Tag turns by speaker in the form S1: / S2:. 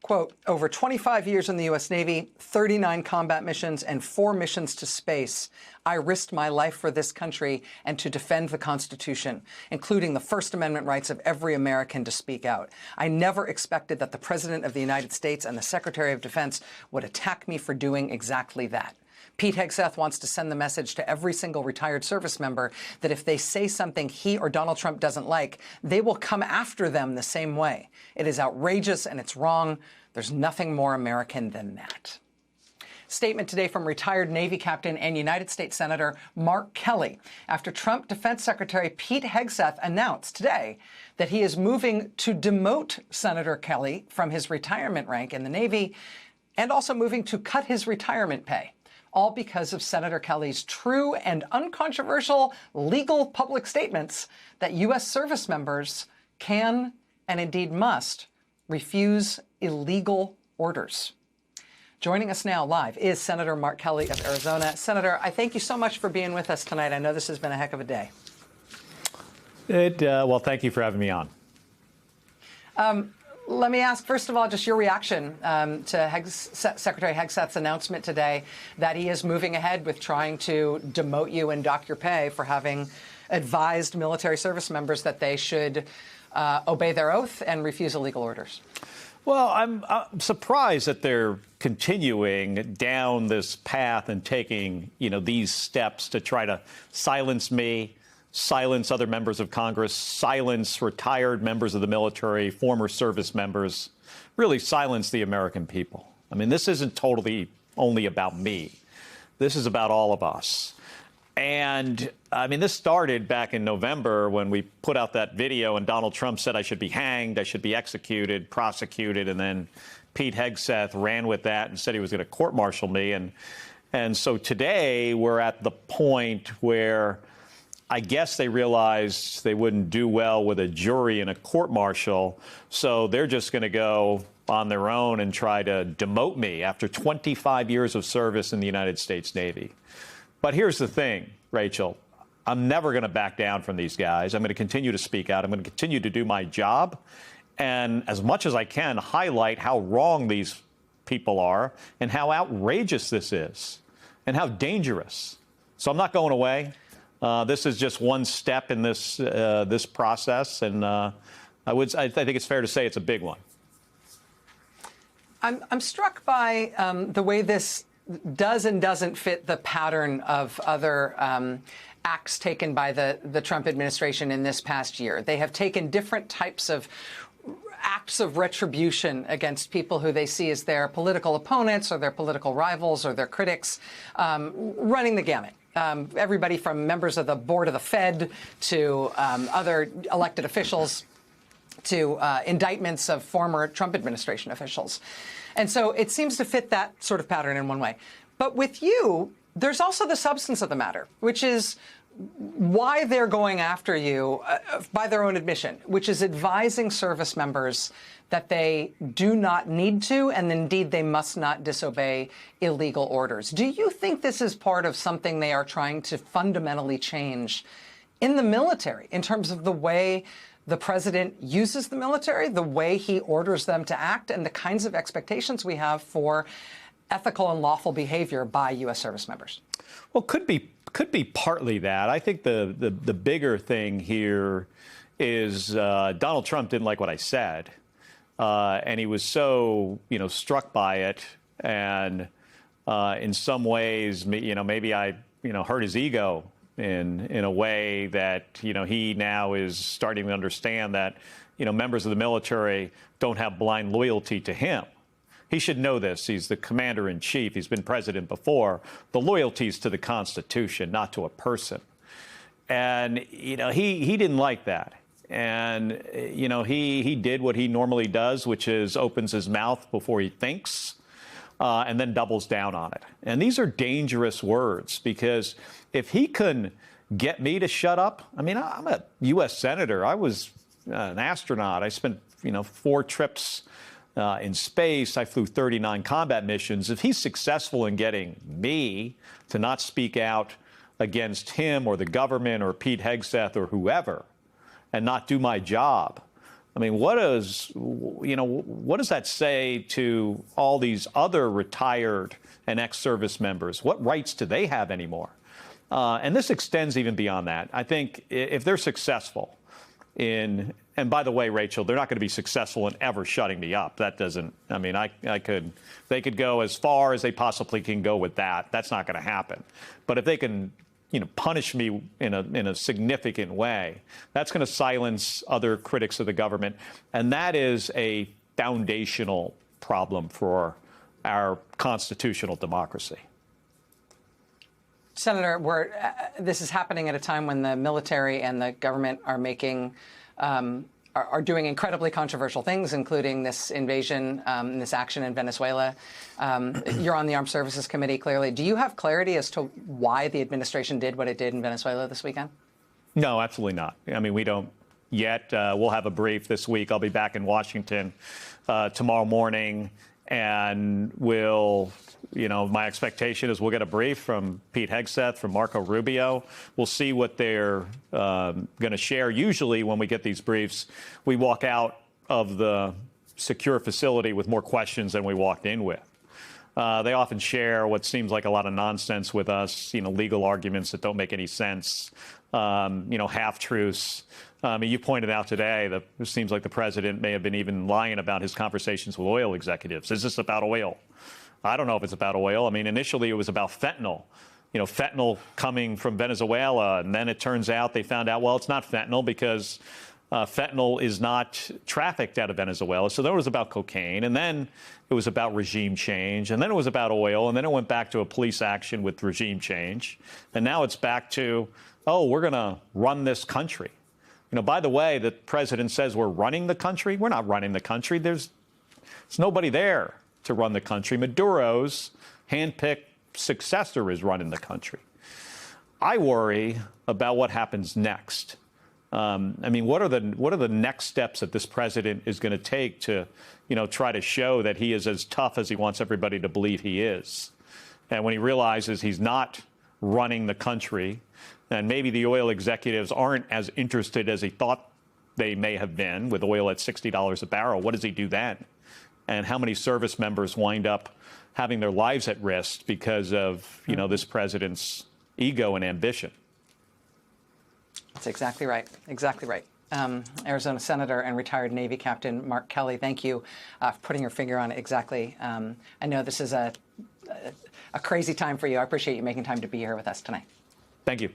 S1: Quote, over 25 years in the U.S. Navy, 39 combat missions, and 4 missions to space, I risked my life for this country and to defend the Constitution, including the First Amendment rights of every American to speak out. I never expected that the President of the United States and the Secretary of Defense would attack me for doing exactly that. Pete Hegseth wants to send the message to every single retired service member that if they say something he or Donald Trump doesn't like, they will come after them the same way. It is outrageous and it's wrong. There's nothing more American than that. Statement today from retired Navy captain and United States Senator Mark Kelly after Trump Defense Secretary Pete Hegseth announced today that he is moving to demote Senator Kelly from his retirement rank in the Navy and also moving to cut his retirement pay. All because of Senator Kelly's true and uncontroversial legal public statements that U.S. service members can and indeed must refuse illegal orders. Joining us now live is Senator Mark Kelly of Arizona. Senator, I thank you so much for being with us tonight. I know this has been a heck of a day.
S2: Well, thank you for having me on.
S1: Let me ask, first of all, just your reaction to Secretary Hegseth's announcement today that he is moving ahead with trying to demote you and dock your pay for having advised military service members that they should obey their oath and refuse illegal orders.
S2: Well, I'm surprised that they're continuing down this path and taking, these steps to try to silence me, silence other members of Congress, silence retired members of the military, former service members, really silence the American people. I mean, this isn't totally only about me. This is about all of us. And, I mean, this started back in November when we put out that video and Donald Trump said I should be hanged, I should be executed, prosecuted, and then Pete Hegseth ran with that and said he was going to court-martial me. And so today we're at the point where I guess they realized they wouldn't do well with a jury in a court-martial, so they're just going to go on their own and try to demote me after 25 years of service in the United States Navy. But here's the thing, Rachel. I'm never going to back down from these guys. I'm going to continue to speak out. I'm going to continue to do my job. And as much as I can, highlight how wrong these people are and how outrageous this is and how dangerous. So I'm not going away. This is just one step in this this process, and I think it's fair to say it's a big one.
S1: I'm struck by the way this does and doesn't fit the pattern of other acts taken by the Trump administration in this past year. They have taken different types of acts of retribution against people who they see as their political opponents or their political rivals or their critics, running the gamut. Everybody from members of the board of the Fed to other elected officials to indictments of former Trump administration officials. And so it seems to fit that sort of pattern in one way. But with you, there's also the substance of the matter, which is why they're going after you by their own admission, which is advising service members that they do not need to, and indeed they must not disobey illegal orders. Do you think this is part of something they are trying to fundamentally change in the military in terms of the way the president uses the military, the way he orders them to act, and the kinds of expectations we have for ethical and lawful behavior by U.S. service members?
S2: Well, could be partly that. I think the bigger thing here is Donald Trump didn't like what I said. And he was so, struck by it. And in some ways, maybe I, hurt his ego in a way that, he now is starting to understand that, members of the military don't have blind loyalty to him. He should know this. He's the commander in chief. He's been president before. The loyalty is to the Constitution, not to a person. And, he didn't like that. And, he did what he normally does, which is opens his mouth before he thinks and then doubles down on it. And these are dangerous words, because if he can get me to shut up, I mean, I'm a U.S. senator. I was an astronaut. I spent, 4 trips in space. I flew 39 combat missions. If he's successful in getting me to not speak out against him or the government or Pete Hegseth or whoever, and not do my job, I mean, what does that say to all these other retired and ex-service members? What rights do they have anymore? And this extends even beyond that. I think if they're successful in, and by the way, Rachel, they're not going to be successful in ever shutting me up. That doesn't, I mean, they could go as far as they possibly can go with that. That's not going to happen. But if they can, punish me in a significant way, that's going to silence other critics of the government. And that is a foundational problem for our constitutional democracy.
S1: Senator, this is happening at a time when the military and the government are making are doing incredibly controversial things, including this invasion, this action in Venezuela. You're on the Armed Services Committee, clearly. Do you have clarity as to why the administration did what it did in Venezuela this weekend? No, absolutely not. I mean, we don't yet. We'll have a brief this week. I'll be back in Washington tomorrow morning, and my expectation is we'll get a brief from Pete Hegseth, from Marco Rubio. We'll see what they're going to share. Usually when we get these briefs, we walk out of the secure facility with more questions than we walked in with. They often share what seems like a lot of nonsense with us, legal arguments that don't make any sense, half-truths. You pointed out today that it seems like the president may have been even lying about his conversations with oil executives. Is this about oil? I don't know if it's about oil. I mean, initially it was about fentanyl. Fentanyl coming from Venezuela, and then it turns out they found out, well, it's not fentanyl because fentanyl is not trafficked out of Venezuela. So then it was about cocaine, and then it was about regime change, and then it was about oil, and then it went back to a police action with regime change, and now it's back to, we're going to run this country. By the way, the president says we're running the country. We're not running the country. There's nobody there to run the country. Maduro's handpicked successor is running the country. I worry about what happens next. What are the next steps that this president is going to take to, try to show that he is as tough as he wants everybody to believe he is? And when he realizes he's not running the country, and maybe the oil executives aren't as interested as he thought they may have been with oil at $60 a barrel, what does he do then? And how many service members wind up having their lives at risk because of, this president's ego and ambition? That's exactly right. Exactly right. Arizona Senator and retired Navy Captain Mark Kelly, thank you for putting your finger on it exactly. I know this is a crazy time for you. I appreciate you making time to be here with us tonight. Thank you.